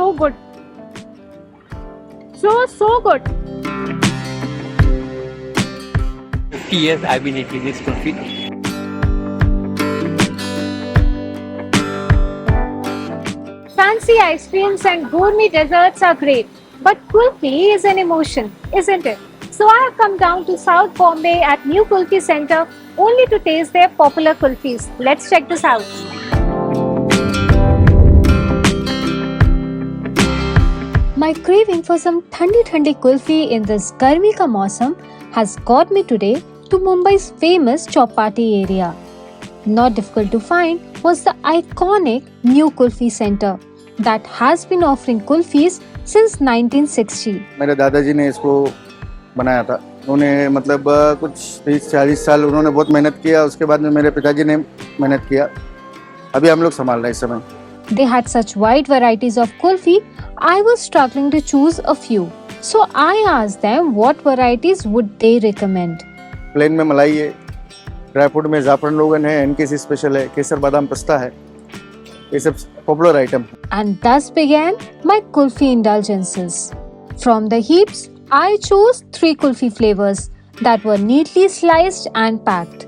So good. So good. 50 years I've been eating this kulfi. Fancy ice creams and gourmet desserts are great, but kulfi is an emotion, isn't it? So I have come down to South Bombay at New Kulfi Centre only to taste their popular kulfis. Let's check this out. My craving for some thandi kulfi in this garmi ka mausam has got me today to Mumbai's famous Chowpatty area. Not difficult to find was the iconic New Kulfi Centre that has been offering kulfis since 1960. मेरे दादाजी ने इसको बनाया था. उन्होंने मतलब कुछ 30-40 साल उन्होंने बहुत मेहनत किया. उसके बाद में मेरे पिताजी ने मेहनत किया. अभी हम लोग संभाल रहे हैं इस समय. They had such wide varieties of kulfi, I was struggling to choose a few. So I asked them what varieties would they recommend. Plain में मलाई है, ड्राई फ्रूट में जाफरान रोगन है, एनकेसी स्पेशल है, केसर बादाम पिस्ता है. ये सब popular item. And thus began my kulfi indulgences. From the heaps, I chose 3 kulfi flavors that were neatly sliced and packed.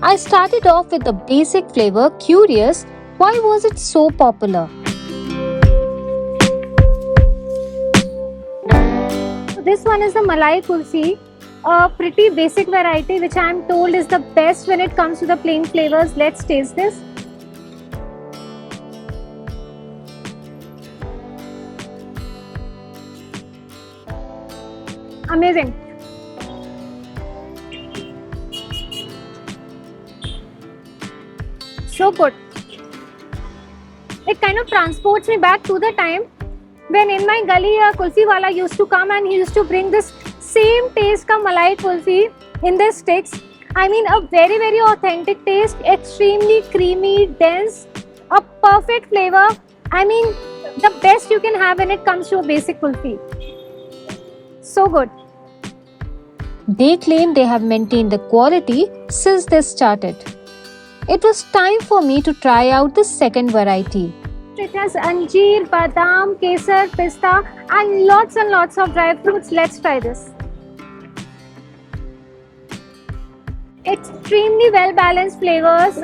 I started off with the basic flavor, curious why was it so popular. This one is the Malai Kulfi, a pretty basic variety which I am told is the best when it comes to the plain flavors. Let's taste this. Amazing. So good. It kind of transports me back to the time when in my gully a kulfi wala used to come and he used to bring this same taste ka Malai Kulfi in the sticks. I mean a very authentic taste, extremely creamy, dense, a perfect flavor. I mean the best you can have when it comes to a basic kulfi. So good. They claim they have maintained the quality since they started. It was time for me to try out the second variety. It has anjeer, badam, kesar, pista and lots of dry fruits. Let's try this. Extremely well balanced flavors,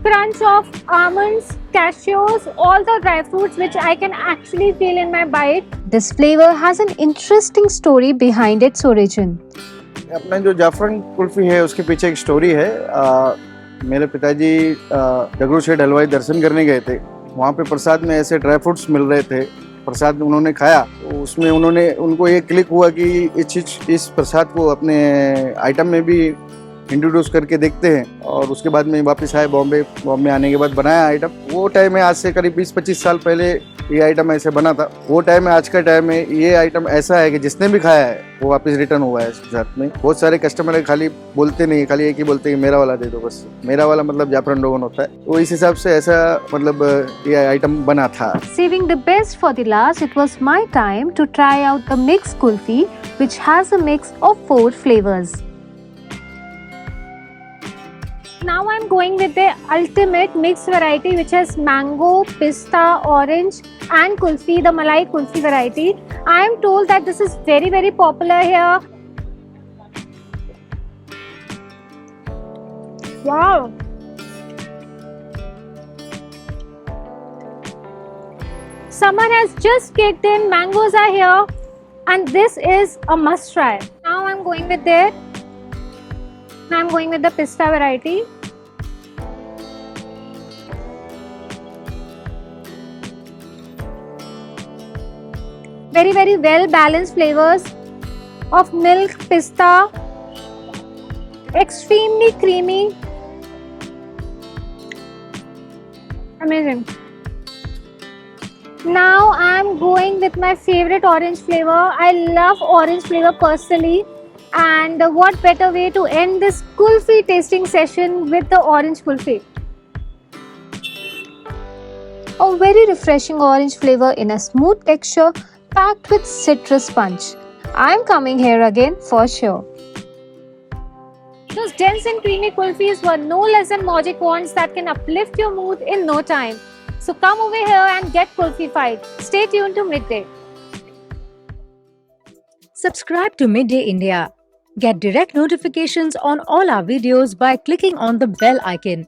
crunch of almonds, cashews, all the dry fruits which I can actually feel in my bite. This flavor has an interesting story behind its origin. अपना जो जाफरान कुल्फी है उसके पीछे एक story है. मेरे पिताजी जगरू शेठ हलवाई दर्शन करने गए थे. वहाँ पे प्रसाद में ऐसे ड्राई फ्रूट्स मिल रहे थे. प्रसाद उन्होंने खाया तो उसमें उनको ये क्लिक हुआ कि इस प्रसाद को अपने आइटम में भी इंट्रोड्यूस करके देखते हैं. और उसके बाद में वापस आए बॉम्बे आने के बाद बनाया आइटम. वो टाइम में आज से करीब 20-25 साल पहले ये आइटम ऐसे बना था. वो टाइम में आज का टाइम में ये आइटम ऐसा है कि जिसने भी खाया है वो वापस रिटर्न हुआ है इसके साथ में. बहुत सारे कस्टमर खाली बोलते नहीं, खाली एक ही बोलते हैं कि मेरा वाला दे दो बस. मेरा वाला मतलब जाफरान रोगन होता है. तो इस हिसाब से ऐसा मतलब ये आइटम बना था. Saving the best for the last, it was my time to try out the mixed kulfi which has a mix of 4 flavors. Now I'm going with the ultimate mixed variety which has mango, pista, orange and kulfi, the Malai Kulfi variety. I am told that this is very popular here. Wow! Summer has just kicked in, mangoes are here and this is a must try. Now I'm going with the pista variety. Very well balanced flavors of milk, pista, extremely creamy. Amazing. Now I am going with my favorite orange flavor. I love orange flavor personally. And what better way to end this kulfi tasting session with the orange kulfi. A very refreshing orange flavor in a smooth texture packed with citrus punch. I'm coming here again for sure. Those dense and creamy kulfis were no less than magic wands that can uplift your mood in no time. So come over here and get kulfified. Stay tuned to Midday. Subscribe to Midday India. Get direct notifications on all our videos by clicking on the bell icon.